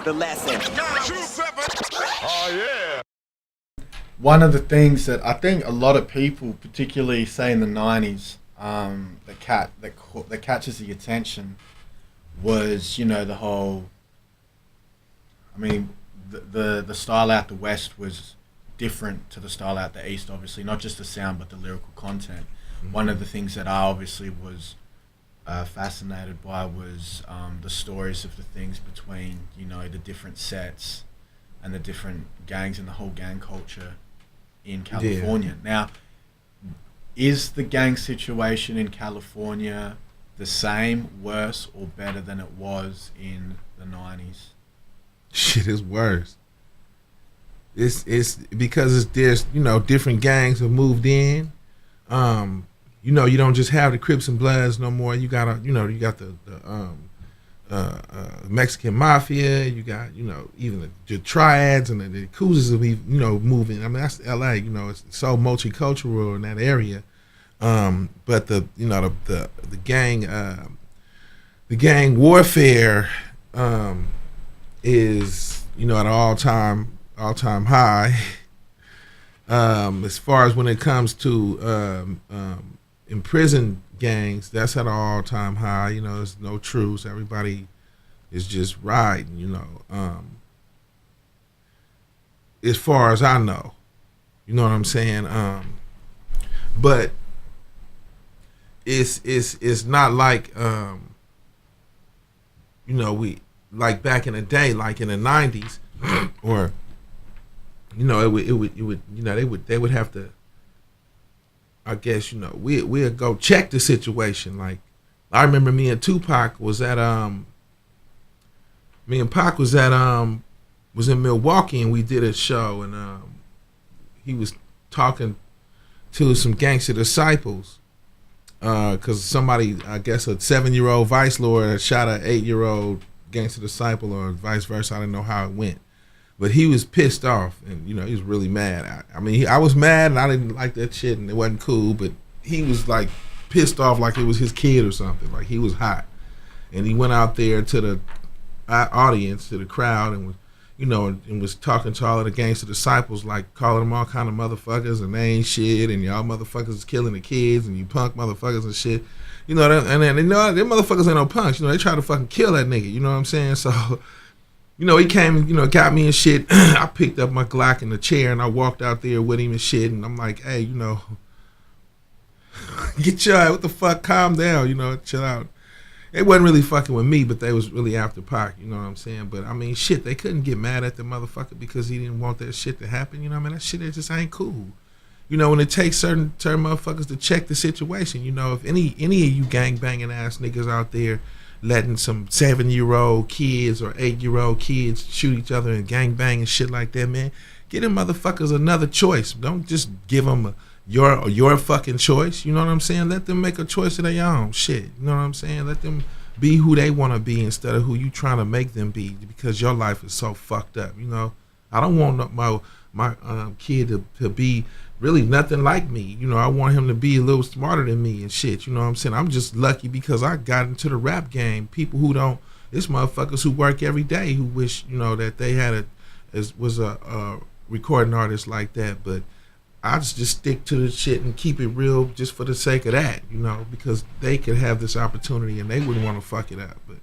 The lesson. Oh yeah. One of the things that I think a lot of people, particularly say in the '90s, that catches the attention was, the whole. I mean, the style out the West was different to the style out the East. Obviously, not just the sound but the lyrical content. Mm-hmm. One of the things that I obviously was fascinated by was the stories of the things between the different sets and the different gangs and the whole gang culture in California. Yeah. Now, is the gang situation in California the same, worse, or better than it was in the 90s? Shit is worse. It's because there's different gangs have moved in. You don't just have the Crips and Bloods no more. You got you got the Mexican Mafia. You got even the triads and the Cougars will be moving. I mean that's LA. It's so multicultural in that area. But the gang warfare is at an all time high. As far as when it comes to imprisoned gangs, that's at an all time high. There's no truce. Everybody is just riding. As far as I know, you know what I'm saying. But it's not like we like back in the day, like in the 90s, or they would have to. I guess we'd go check the situation. Like I remember me and Tupac was at was in Milwaukee and we did a show and he was talking to some gangster disciples because somebody, I guess a 7-year-old vice lord shot an 8-year-old gangster disciple or vice versa. I didn't know how it went. But he was pissed off, and he was really mad. I was mad, and I didn't like that shit, and it wasn't cool. But he was like pissed off, like it was his kid or something. Like he was hot, and he went out there to the audience, to the crowd, and was, and was talking to all of the gangster disciples, like calling them all kind of motherfuckers, and they ain't shit, and y'all motherfuckers is killing the kids, and you punk motherfuckers and shit. And then them motherfuckers ain't no punks. They try to fucking kill that nigga. You know what I'm saying? So. He came and, got me and shit. I picked up my Glock in the chair and I walked out there with him and shit. And I'm like, hey, get your ass, what the fuck, calm down, chill out. They wasn't really fucking with me, but they was really after Pac, you know what I'm saying? But, I mean, shit, they couldn't get mad at the motherfucker because he didn't want that shit to happen, you know what I mean? That shit it just ain't cool. When it takes certain motherfuckers to check the situation, if any of you gang-banging ass niggas out there letting some 7-year-old kids or 8-year-old kids shoot each other and gangbang and shit like that, man. Get them motherfuckers another choice. Don't just give them your fucking choice. You know what I'm saying? Let them make a choice of their own shit. You know what I'm saying? Let them be who they want to be instead of who you trying to make them be because your life is so fucked up. I don't want my kid to be really nothing like me. I want him to be a little smarter than me and shit. You know what I'm saying? I'm just lucky because I got into the rap game. People who don't, it's motherfuckers who work every day who wish, that they had was a recording artist like that. But I just stick to the shit and keep it real just for the sake of that, because they could have this opportunity and they wouldn't want to fuck it up. But,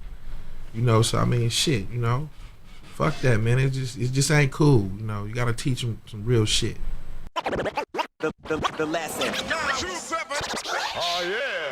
so I mean, shit, fuck that, man. It just ain't cool. You got to teach them some real shit. The lesson. Oh yeah.